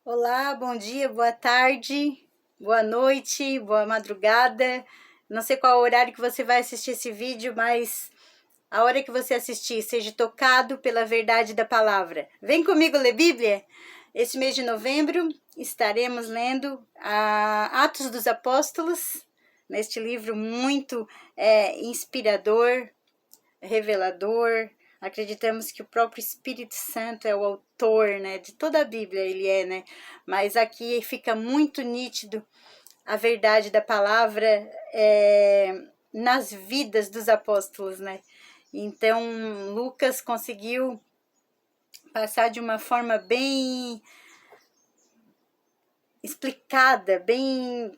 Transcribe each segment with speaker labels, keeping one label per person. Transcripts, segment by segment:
Speaker 1: Olá, bom dia, boa tarde, boa noite, boa madrugada. Não sei qual horário que você vai assistir esse vídeo, mas a hora que você assistir, seja tocado pela verdade da palavra. Vem comigo ler Bíblia? Esse mês de novembro estaremos lendo Atos dos Apóstolos, neste livro muito inspirador, revelador. Acreditamos que o próprio Espírito Santo é o autor, né, de toda a Bíblia, ele é, né? Mas aqui fica muito nítido a verdade da palavra nas vidas dos apóstolos, né? Então, Lucas conseguiu passar de uma forma bem explicada, bem...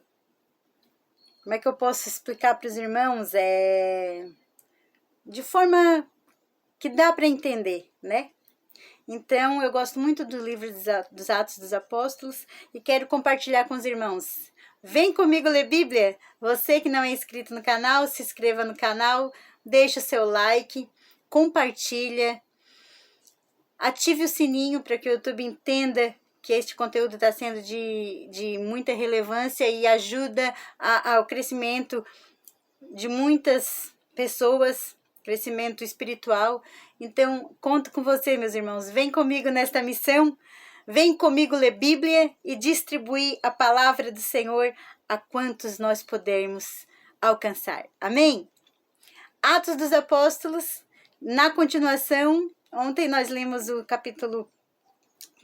Speaker 1: Como é que eu posso explicar para os irmãos? De forma que dá para entender, né? Então, eu gosto muito do livro dos Atos dos Apóstolos e quero compartilhar com os irmãos. Vem comigo ler Bíblia? Você que não é inscrito no canal, se inscreva no canal, deixa o seu like, compartilha, ative o sininho para que o YouTube entenda que este conteúdo está sendo de muita relevância e ajuda ao crescimento de muitas pessoas, crescimento espiritual. Então, conto com você, meus irmãos. Vem comigo nesta missão. Vem comigo ler Bíblia e distribuir a palavra do Senhor a quantos nós pudermos alcançar. Amém? Atos dos Apóstolos, na continuação, ontem nós lemos o capítulo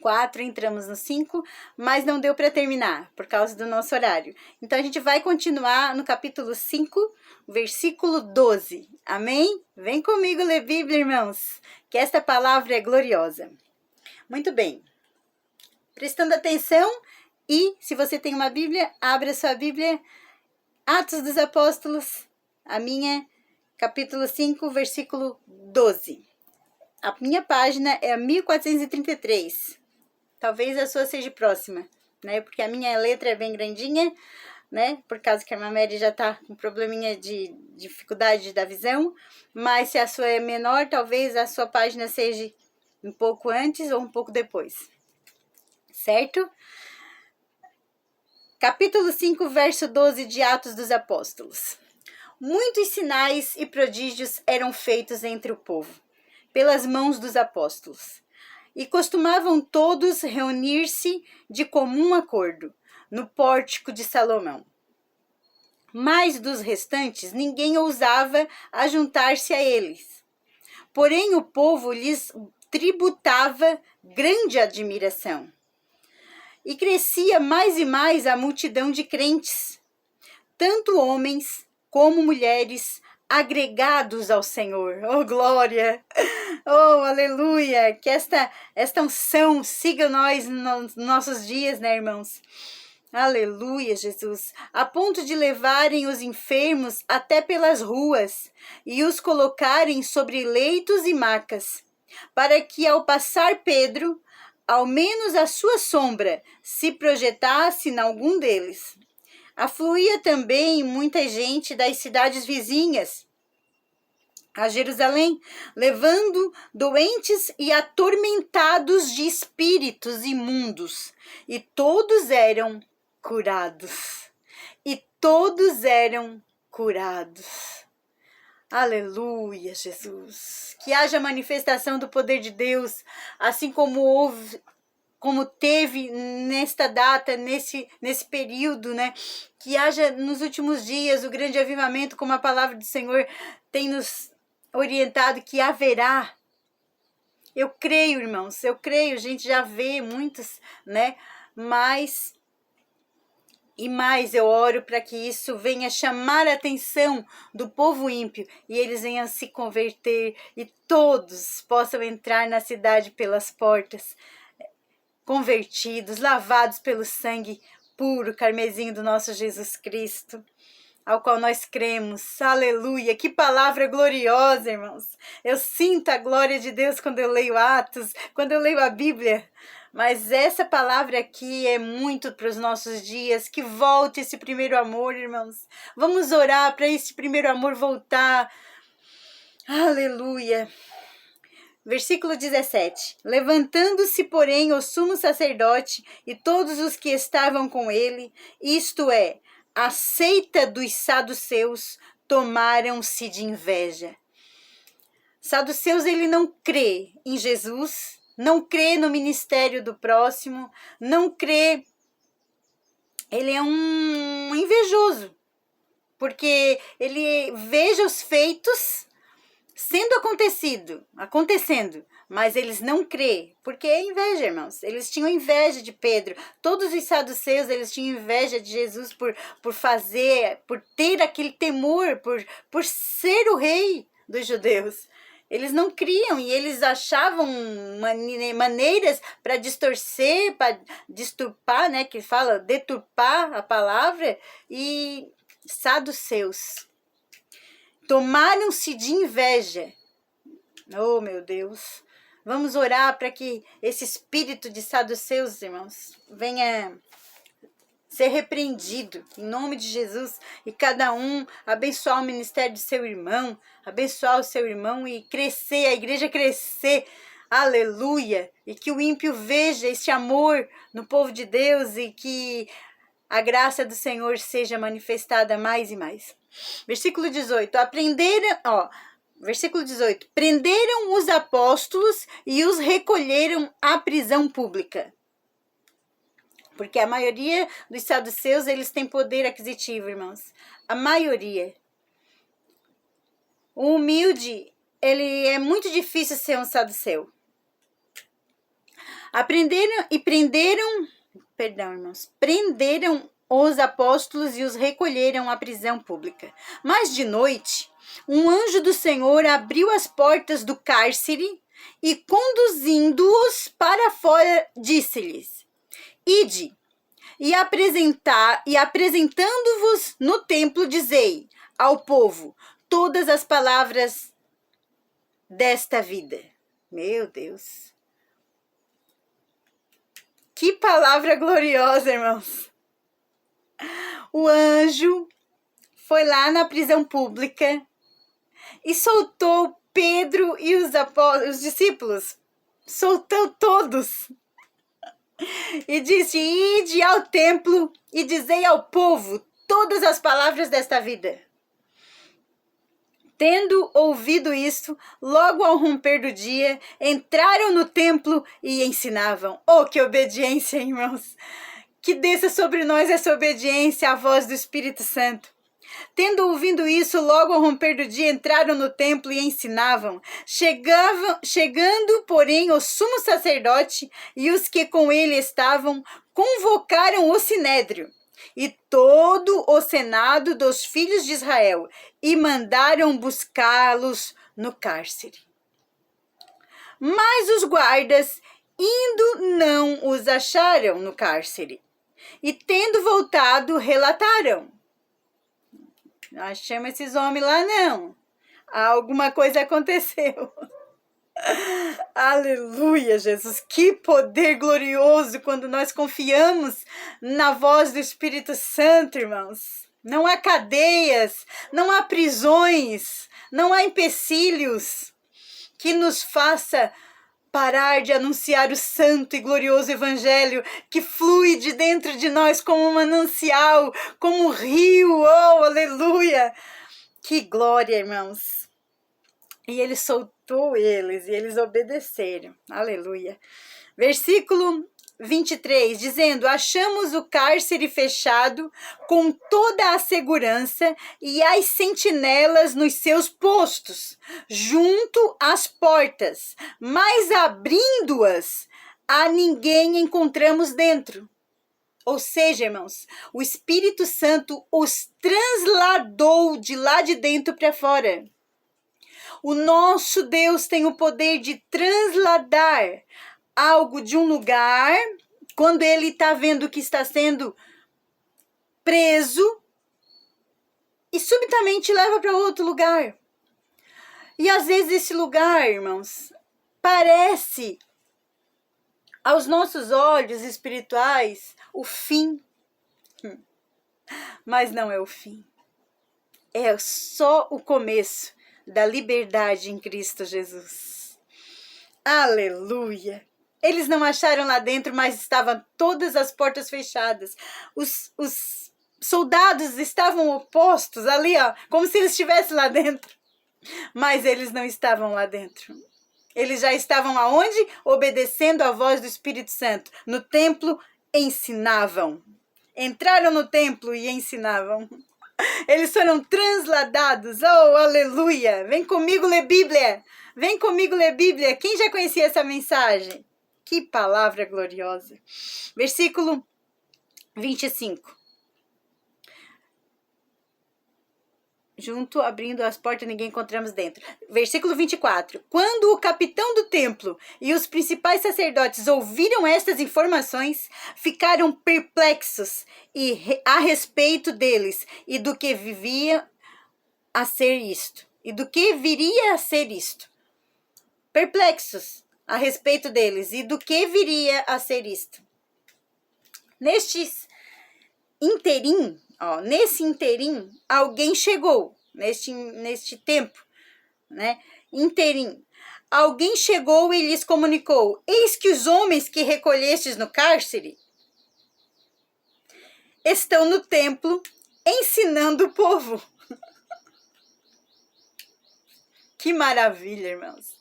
Speaker 1: 4, entramos no 5, mas não deu para terminar, por causa do nosso horário. Então, a gente vai continuar no capítulo 5, versículo 12. Amém? Vem comigo ler Bíblia, irmãos, que esta palavra é gloriosa. Muito bem. Prestando atenção, e se você tem uma Bíblia, abra sua Bíblia, Atos dos Apóstolos, a minha, capítulo 5, versículo 12. A minha página é a 1433. Talvez a sua seja próxima, né? Porque a minha letra é bem grandinha, né? Por causa que a Mary já tá com probleminha de dificuldade da visão. Mas se a sua é menor, talvez a sua página seja um pouco antes ou um pouco depois. Certo? Capítulo 5, verso 12 de Atos dos Apóstolos. Muitos sinais e prodígios eram feitos entre o povo, pelas mãos dos apóstolos. E costumavam todos reunir-se de comum acordo no pórtico de Salomão. Mas dos restantes ninguém ousava ajuntar-se a eles. Porém o povo lhes tributava grande admiração. E crescia mais e mais a multidão de crentes, tanto homens como mulheres, agregados ao Senhor. Oh, glória! Oh, aleluia! Que esta unção siga nós nos nossos dias, né, irmãos? Aleluia, Jesus! A ponto de levarem os enfermos até pelas ruas e os colocarem sobre leitos e macas, para que ao passar Pedro, ao menos a sua sombra se projetasse em algum deles. Afluía também muita gente das cidades vizinhas a Jerusalém, levando doentes e atormentados de espíritos imundos, e todos eram curados. E todos eram curados. Aleluia, Jesus. Que haja manifestação do poder de Deus, assim como teve nesta data, nesse período, né? Que haja nos últimos dias o grande avivamento, como a palavra do Senhor tem nos orientado que haverá. Eu creio, irmãos, eu creio, a gente já vê muitos, né? Mas eu oro para que isso venha chamar a atenção do povo ímpio e eles venham se converter e todos possam entrar na cidade pelas portas, convertidos, lavados pelo sangue puro, carmesim do nosso Jesus Cristo, ao qual nós cremos. Aleluia! Que palavra gloriosa, irmãos! Eu sinto a glória de Deus quando eu leio Atos, quando eu leio a Bíblia. Mas essa palavra aqui é muito para os nossos dias. Que volte esse primeiro amor, irmãos. Vamos orar para esse primeiro amor voltar. Aleluia! Versículo 17. Levantando-se, porém, o sumo sacerdote e todos os que estavam com ele, isto é, a seita dos saduceus, tomaram-se de inveja. Saduceus, ele não crê em Jesus, não crê no ministério do próximo, não crê. Ele é um invejoso, porque ele veja os feitos acontecendo, mas eles não crê, porque é inveja, irmãos. Eles tinham inveja de Pedro. Todos os saduceus, eles tinham inveja de Jesus por fazer, por ter aquele temor, por ser o rei dos judeus. Eles não criam e eles achavam maneiras para distorcer, para disturpar, né, que fala deturpar a palavra, e saduceus tomaram-se de inveja. Oh, meu Deus. Vamos orar para que esse espírito de saduceus, irmãos, venha ser repreendido em nome de Jesus, e cada um abençoar o ministério de seu irmão, abençoar o seu irmão e crescer, a igreja crescer. Aleluia! E que o ímpio veja este amor no povo de Deus e que a graça do Senhor seja manifestada mais e mais. Versículo 18. Versículo 18. Prenderam os apóstolos e os recolheram à prisão pública. Porque a maioria dos saduceus, eles têm poder aquisitivo, irmãos. A maioria. O humilde, ele é muito difícil ser um saduceu. Prenderam os apóstolos e os recolheram à prisão pública. Mas de noite, um anjo do Senhor abriu as portas do cárcere e, conduzindo-os para fora, disse-lhes: Ide, e apresentando-vos no templo, dizei ao povo todas as palavras desta vida. Meu Deus! Que palavra gloriosa, irmãos! O anjo foi lá na prisão pública e soltou Pedro e os discípulos. Soltou todos. E disse: Ide ao templo e dizei ao povo todas as palavras desta vida. Tendo ouvido isto, logo ao romper do dia, entraram no templo e ensinavam. Oh, que obediência, irmãos! Que desça sobre nós essa obediência à voz do Espírito Santo. Tendo ouvido isso, logo ao romper do dia, entraram no templo e ensinavam. Chegando, porém, o sumo sacerdote e os que com ele estavam, convocaram o sinédrio e todo o senado dos filhos de Israel e mandaram buscá-los no cárcere. Mas os guardas, indo, não os acharam no cárcere. E tendo voltado, relataram: Não achamos esses homens lá, não. Alguma coisa aconteceu. Aleluia, Jesus. Que poder glorioso quando nós confiamos na voz do Espírito Santo, irmãos. Não há cadeias, não há prisões, não há empecilhos que nos faça parar de anunciar o santo e glorioso evangelho que flui de dentro de nós como um manancial, como um rio. Oh, aleluia! Que glória, irmãos! E ele soltou eles e eles obedeceram. Aleluia! Versículo 23, dizendo: Achamos o cárcere fechado com toda a segurança e as sentinelas nos seus postos, junto às portas, mas abrindo-as, a ninguém encontramos dentro. Ou seja, irmãos, o Espírito Santo os transladou de lá de dentro para fora. O nosso Deus tem o poder de transladar algo de um lugar, quando ele está vendo que está sendo preso, e subitamente leva para outro lugar. E às vezes esse lugar, irmãos, parece aos nossos olhos espirituais o fim. Mas não é o fim. É só o começo da liberdade em Cristo Jesus. Aleluia! Eles não acharam lá dentro, mas estavam todas as portas fechadas. Os soldados estavam opostos ali, ó, como se eles estivessem lá dentro. Mas eles não estavam lá dentro. Eles já estavam aonde? Obedecendo à voz do Espírito Santo. No templo, ensinavam. Entraram no templo e ensinavam. Eles foram transladados. Oh, aleluia! Vem comigo ler Bíblia. Vem comigo ler Bíblia. Quem já conhecia essa mensagem? Que palavra gloriosa. Versículo 25. Junto, abrindo as portas, ninguém encontramos dentro. Versículo 24. Quando o capitão do templo e os principais sacerdotes ouviram estas informações, ficaram perplexos a respeito deles e do que vivia a ser isto. E do que viria a ser isto. Perplexos a respeito deles e do que viria a ser isto. Nesse interim, alguém chegou, neste tempo, né? Interim. Alguém chegou e lhes comunicou: eis que os homens que recolhestes no cárcere estão no templo ensinando o povo. Que maravilha, irmãos.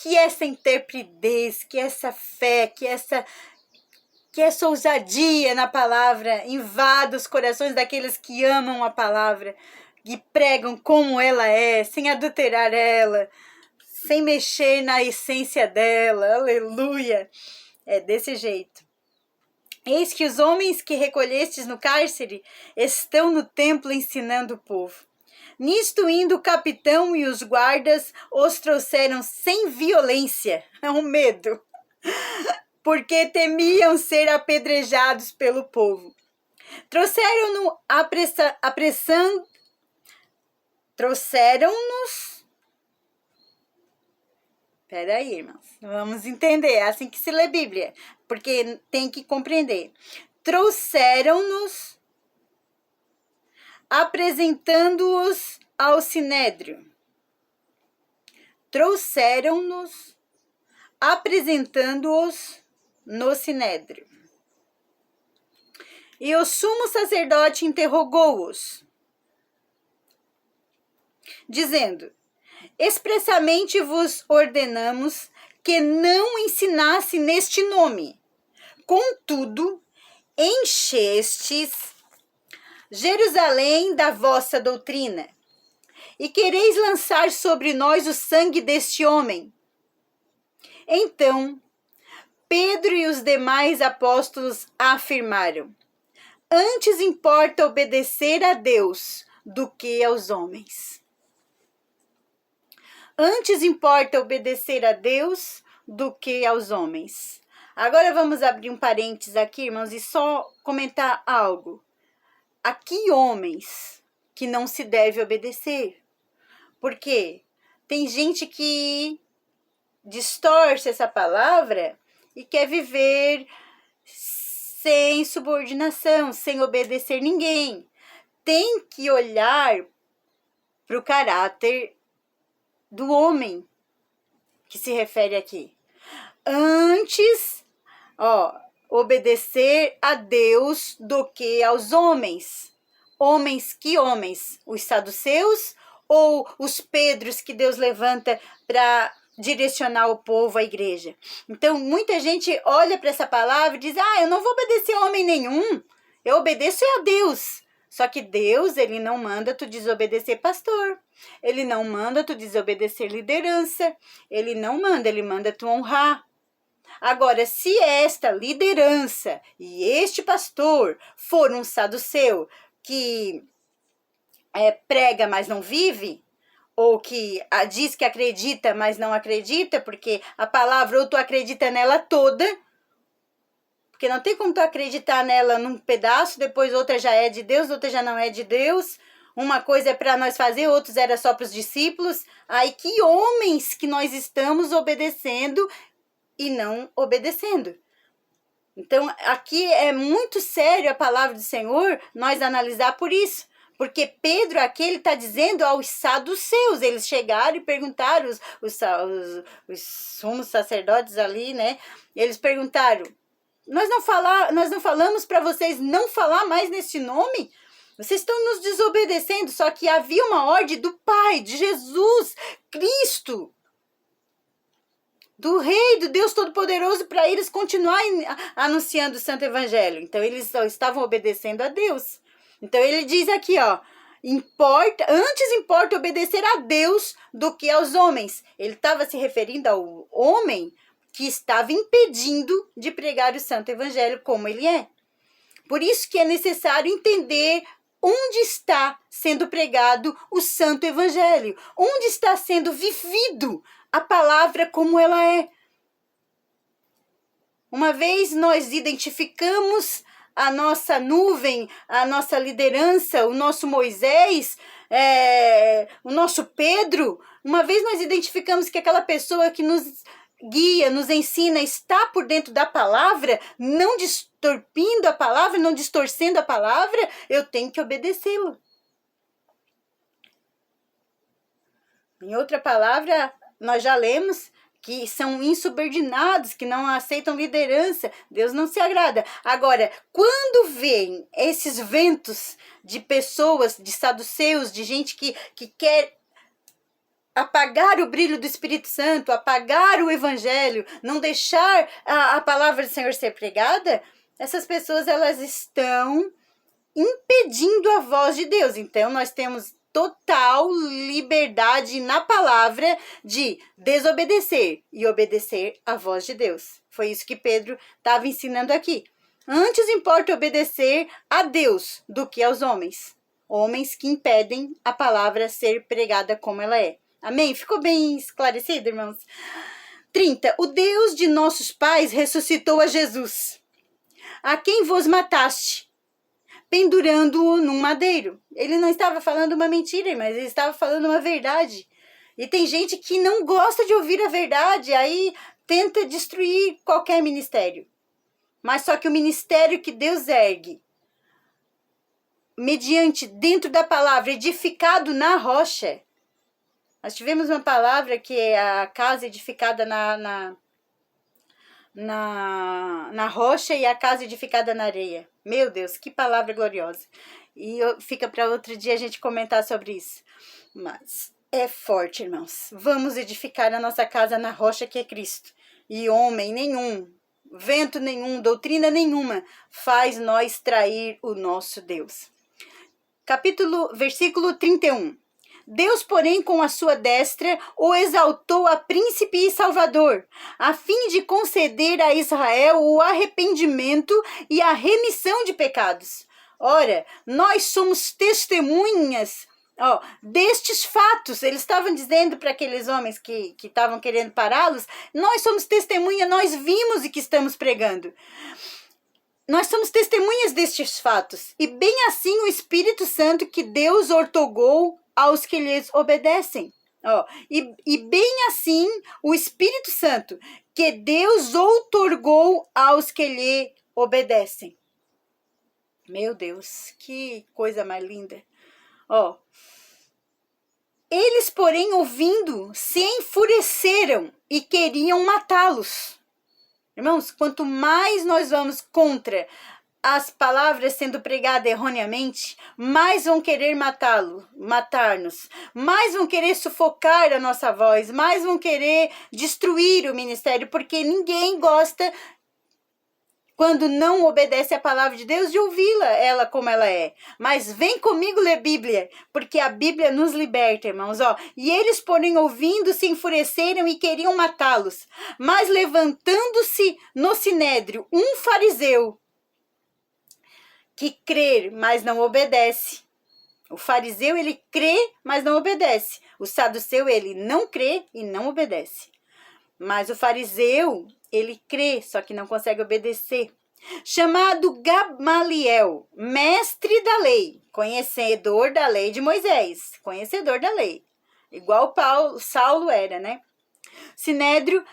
Speaker 1: Que essa intrepidez, que essa fé, que essa ousadia na palavra invada os corações daqueles que amam a palavra, que pregam como ela é, sem adulterar ela, sem mexer na essência dela. Aleluia! É desse jeito. Eis que os homens que recolhestes no cárcere estão no templo ensinando o povo. Nisto indo o capitão e os guardas os trouxeram sem violência, um medo, porque temiam ser apedrejados pelo povo. Trouxeram-nos Peraí, irmãos, vamos entender, é assim que se lê Bíblia, porque tem que compreender. Trouxeram-nos apresentando-os ao sinédrio. Trouxeram-nos apresentando-os no sinédrio. E o sumo sacerdote interrogou-os, dizendo: expressamente vos ordenamos que não ensinasse neste nome. Contudo, enchestes Jerusalém da vossa doutrina, e quereis lançar sobre nós o sangue deste homem. Então, Pedro e os demais apóstolos afirmaram: antes importa obedecer a Deus do que aos homens. Antes importa obedecer a Deus do que aos homens. Agora vamos abrir um parênteses aqui, irmãos, e só comentar algo. Aqui homens que não se deve obedecer. Porque tem gente que distorce essa palavra e quer viver sem subordinação, sem obedecer ninguém. Tem que olhar para o caráter do homem que se refere aqui. Antes, obedecer a Deus do que aos homens. Homens, que homens? Os saduceus ou os Pedros que Deus levanta para direcionar o povo, a igreja? Então, muita gente olha para essa palavra e diz: eu não vou obedecer a homem nenhum, eu obedeço a Deus. Só que Deus, ele não manda tu desobedecer pastor, ele não manda tu desobedecer liderança, ele manda tu honrar. Agora, se esta liderança e este pastor for um saduceu que prega, mas não vive, ou que diz que acredita, mas não acredita, porque a palavra ou tu acredita nela toda, porque não tem como tu acreditar nela num pedaço, depois outra já é de Deus, outra já não é de Deus. Uma coisa é para nós fazer, outros era só para os discípulos. Aí que homens que nós estamos obedecendo e não obedecendo. Então, aqui é muito sério a palavra do Senhor, nós analisar por isso. Porque Pedro aqui, ele está dizendo aos saduceus. Eles chegaram e perguntaram, os sumos sacerdotes ali, né? Eles perguntaram, nós não falamos para vocês não falar mais neste nome? Vocês estão nos desobedecendo. Só que havia uma ordem do Pai, de Jesus, Cristo, do Rei, do Deus Todo-Poderoso, para eles continuarem anunciando o Santo Evangelho. Então, eles só estavam obedecendo a Deus. Então, ele diz aqui, ó, antes importa obedecer a Deus do que aos homens. Ele estava se referindo ao homem que estava impedindo de pregar o Santo Evangelho como ele é. Por isso que é necessário entender onde está sendo pregado o Santo Evangelho, onde está sendo vivido a palavra como ela é. Uma vez nós identificamos a nossa nuvem, a nossa liderança, o nosso Moisés, o nosso Pedro, uma vez nós identificamos que aquela pessoa que nos guia, nos ensina, está por dentro da palavra, não distorpindo a palavra, não distorcendo a palavra, eu tenho que obedecê-lo. Em outra palavra, nós já lemos que são insubordinados, que não aceitam liderança. Deus não se agrada. Agora, quando vem esses ventos de pessoas, de saduceus, de gente que quer apagar o brilho do Espírito Santo, apagar o Evangelho, não deixar a palavra do Senhor ser pregada, essas pessoas, elas estão impedindo a voz de Deus. Então, nós temos total liberdade na palavra de desobedecer e obedecer à voz de Deus. Foi isso que Pedro estava ensinando aqui. Antes importa obedecer a Deus do que aos homens. Homens que impedem a palavra ser pregada como ela é. Amém? Ficou bem esclarecido, irmãos? 30. O Deus de nossos pais ressuscitou a Jesus, a quem vos mataste, pendurando-o num madeiro. Ele não estava falando uma mentira, mas ele estava falando uma verdade. E tem gente que não gosta de ouvir a verdade, aí tenta destruir qualquer ministério. Mas só que o ministério que Deus ergue, mediante, dentro da palavra, edificado na rocha. Nós tivemos uma palavra que é a casa edificada na rocha e a casa edificada na areia. Meu Deus, que palavra gloriosa. E fica para outro dia a gente comentar sobre isso. Mas é forte, irmãos. Vamos edificar a nossa casa na rocha que é Cristo. E homem nenhum, vento nenhum, doutrina nenhuma faz nós trair o nosso Deus. Versículo 31. Deus, porém, com a sua destra, o exaltou a príncipe e salvador, a fim de conceder a Israel o arrependimento e a remissão de pecados. Ora, nós somos testemunhas destes fatos. Eles estavam dizendo para aqueles homens que estavam querendo pará-los, nós somos testemunha, nós vimos e que estamos pregando. Nós somos testemunhas destes fatos. E bem assim o Espírito Santo que Deus ortogou aos que lhes obedecem. E bem assim o Espírito Santo que Deus outorgou aos que lhe obedecem. Meu Deus, que coisa mais linda. Eles, porém, ouvindo, se enfureceram e queriam matá-los. Irmãos, quanto mais nós vamos contra as palavras sendo pregadas erroneamente, mais vão querer matar-nos, mais vão querer sufocar a nossa voz, mais vão querer destruir o ministério, porque ninguém gosta, quando não obedece a palavra de Deus, de ouvi-la, ela como ela é. Mas vem comigo ler Bíblia, porque a Bíblia nos liberta, irmãos. E eles, porém, ouvindo, se enfureceram e queriam matá-los. Mas levantando-se no sinédrio um fariseu, que crê, mas não obedece. O fariseu, ele crê, mas não obedece. O saduceu, ele não crê e não obedece. Mas o fariseu, ele crê, só que não consegue obedecer. Chamado Gamaliel, mestre da lei, conhecedor da lei de Moisés, conhecedor da lei. Igual Saulo era, né? Sinédrio.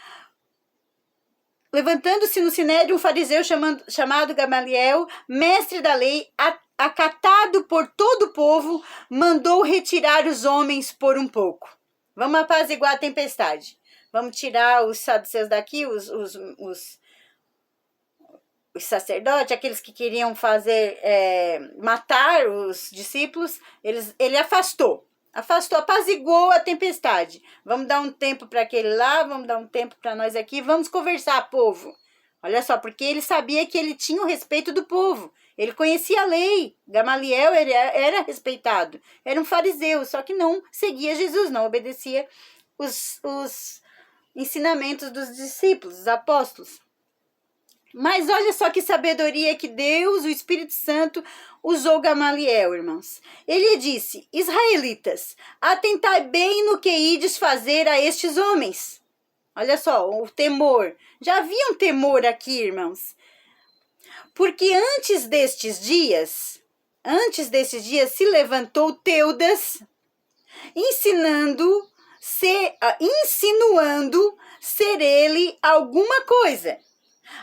Speaker 1: Levantando-se no sinédrio um fariseu chamado Gamaliel, mestre da lei, acatado por todo o povo, mandou retirar os homens por um pouco. Vamos apaziguar a tempestade. Vamos tirar os saduceus daqui, os sacerdotes, aqueles que queriam matar os discípulos. Ele afastou, apaziguou a tempestade. Vamos dar um tempo para aquele lá, vamos dar um tempo para nós aqui, vamos conversar, povo. Olha só, porque ele sabia que ele tinha o respeito do povo. Ele conhecia a lei. Gamaliel era respeitado. Era um fariseu, só que não seguia Jesus, não obedecia os ensinamentos dos discípulos, dos apóstolos. Mas olha só que sabedoria que Deus, o Espírito Santo, usou Gamaliel, irmãos. Ele disse: israelitas, atentai bem no que ides fazer a estes homens. Olha só, o temor. Já havia um temor aqui, irmãos. Porque antes destes dias se levantou Teudas, insinuando ser ele alguma coisa,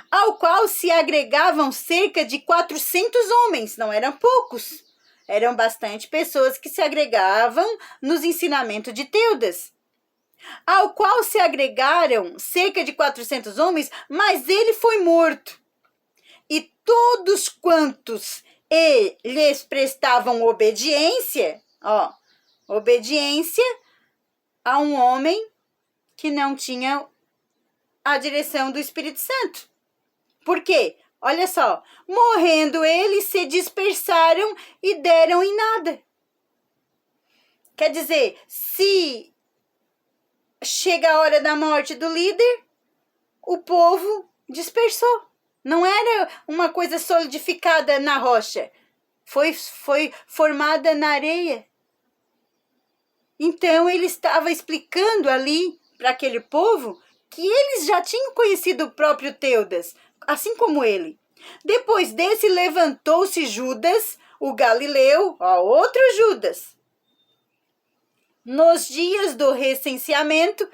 Speaker 1: ao qual se agregavam cerca de 400 homens, não eram poucos, eram bastante pessoas que se agregavam nos ensinamentos de Teudas, ao qual se agregaram cerca de 400 homens, mas ele foi morto. E todos quantos lhes prestavam obediência a um homem que não tinha a direção do Espírito Santo. Por quê? Olha só, morrendo eles, se dispersaram e deram em nada. Quer dizer, se chega a hora da morte do líder, o povo dispersou. Não era uma coisa solidificada na rocha. Foi formada na areia. Então, ele estava explicando ali para aquele povo que eles já tinham conhecido o próprio Teudas, assim como ele. Depois desse, levantou-se Judas, o Galileu, outro Judas. Nos dias do recenseamento,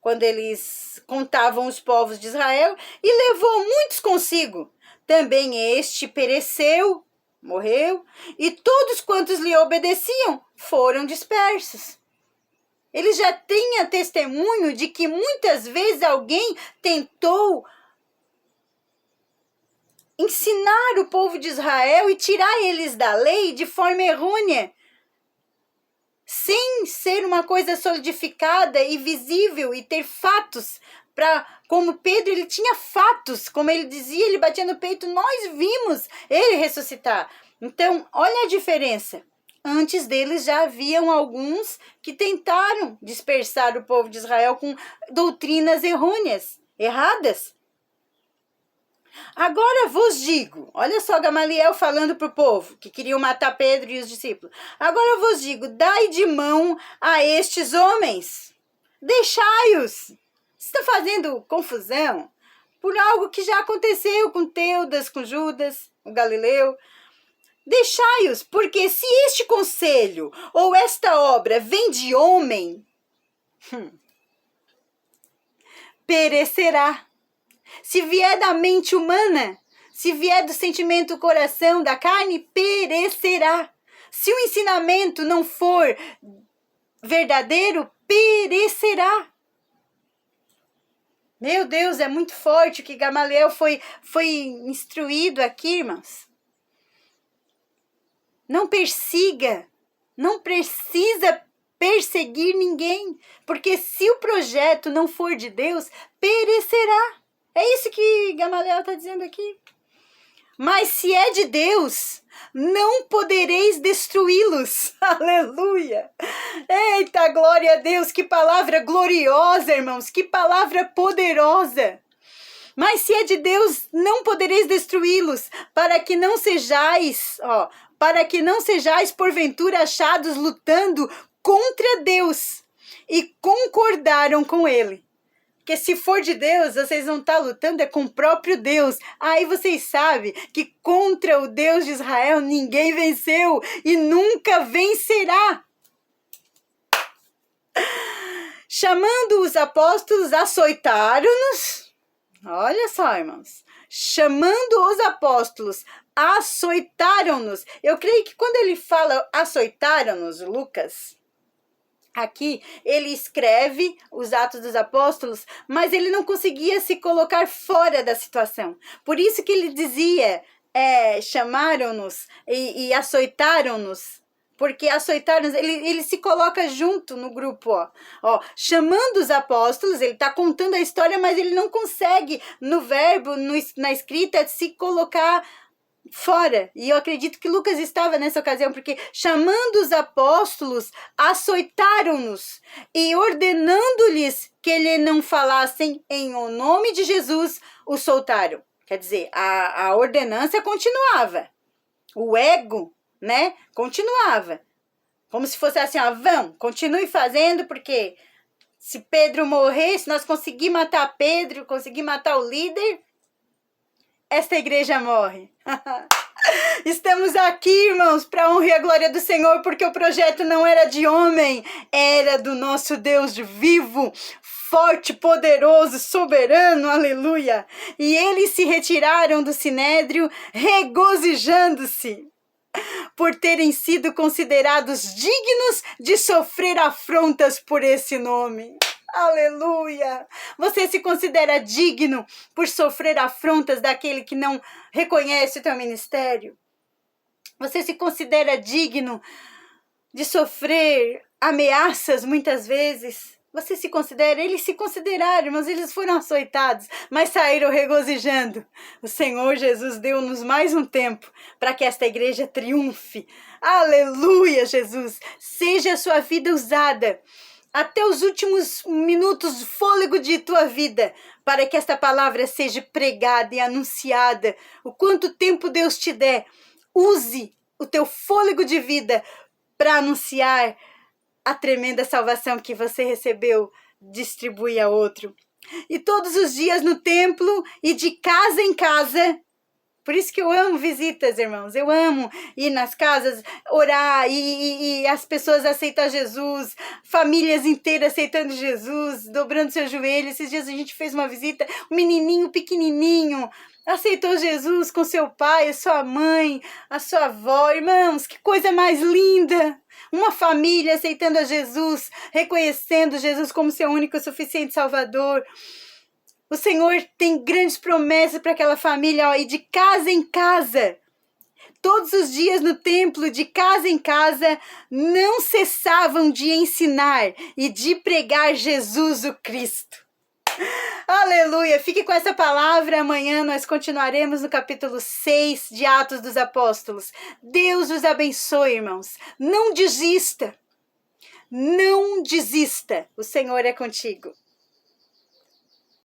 Speaker 1: quando eles contavam os povos de Israel, e levou muitos consigo. Também este pereceu, morreu, e todos quantos lhe obedeciam foram dispersos. Ele já tinha testemunho de que muitas vezes alguém tentou ensinar o povo de Israel e tirar eles da lei de forma errônea, sem ser uma coisa solidificada e visível e ter fatos. Como Pedro, ele tinha fatos, como ele dizia, ele batia no peito, nós vimos ele ressuscitar. Então, olha a diferença. Antes deles já haviam alguns que tentaram dispersar o povo de Israel com doutrinas erradas. Agora vos digo, olha só Gamaliel falando para o povo, que queriam matar Pedro e os discípulos. Agora vos digo, dai de mão a estes homens, deixai-os. Está fazendo confusão por algo que já aconteceu com Teudas, com Judas, o Galileu. Deixai-os, porque se este conselho ou esta obra vem de homem, perecerá. Se vier da mente humana, se vier do sentimento, coração, da carne, perecerá. Se o ensinamento não for verdadeiro, perecerá. Meu Deus, é muito forte o que Gamaliel foi instruído aqui, irmãos. Não persiga, não precisa perseguir ninguém, porque se o projeto não for de Deus, perecerá. É isso que Gamaliel está dizendo aqui. Mas se é de Deus, não podereis destruí-los. Aleluia! Eita, glória a Deus! Que palavra gloriosa, irmãos! Que palavra poderosa! Mas se é de Deus, não podereis destruí-los, para que não sejais porventura achados lutando contra Deus e concordaram com ele. Porque se for de Deus, vocês vão estar lutando com o próprio Deus. Aí vocês sabem que contra o Deus de Israel ninguém venceu e nunca vencerá. Chamando os apóstolos, açoitaram-nos. Olha só, irmãos. Chamando os apóstolos, açoitaram-nos. Eu creio que quando ele fala açoitaram-nos, Lucas, aqui ele escreve os Atos dos Apóstolos, mas ele não conseguia se colocar fora da situação. Por isso que ele dizia, chamaram-nos e açoitaram-nos. Porque açoitaram-nos, ele se coloca junto no grupo, ó. Chamando os apóstolos, ele está contando a história, mas ele não consegue, no verbo, na escrita, se colocar fora. E eu acredito que Lucas estava nessa ocasião, porque chamando os apóstolos, açoitaram-nos e ordenando-lhes que lhe não falassem em o nome de Jesus, o soltaram. Quer dizer, a ordenança continuava. O ego, né, continuava. Como se fosse assim, continue fazendo, porque se Pedro morrer, se nós conseguir matar Pedro, conseguir matar o líder, esta igreja morre. Estamos aqui, irmãos, para a honra e a glória do Senhor, porque o projeto não era de homem, era do nosso Deus vivo, forte, poderoso, soberano, aleluia. E eles se retiraram do sinédrio, regozijando-se por terem sido considerados dignos de sofrer afrontas por esse nome. Aleluia! Você se considera digno por sofrer afrontas daquele que não reconhece o teu ministério? Você se considera digno de sofrer ameaças muitas vezes? Você se considera? Eles se consideraram, mas eles foram açoitados, mas saíram regozijando. O Senhor Jesus deu-nos mais um tempo para que esta igreja triunfe. Aleluia, Jesus! Seja a sua vida usada até os últimos minutos de fôlego de tua vida, para que esta palavra seja pregada e anunciada. O quanto tempo Deus te der, use o teu fôlego de vida para anunciar a tremenda salvação que você recebeu, distribui a outro. E todos os dias no templo e de casa em casa. Por isso que eu amo visitas, irmãos. Eu amo ir nas casas, orar e as pessoas aceitar Jesus. Famílias inteiras aceitando Jesus, dobrando seus joelhos. Esses dias a gente fez uma visita, um menininho pequenininho aceitou Jesus com seu pai, a sua mãe, a sua avó. Irmãos, que coisa mais linda! Uma família aceitando a Jesus, reconhecendo Jesus como seu único e suficiente Salvador. O Senhor tem grandes promessas para aquela família, e de casa em casa. Todos os dias no templo, de casa em casa, não cessavam de ensinar e de pregar Jesus o Cristo. Aleluia! Fique com essa palavra. Amanhã nós continuaremos no capítulo 6 de Atos dos Apóstolos. Deus os abençoe, irmãos. Não desista. Não desista. O Senhor é contigo.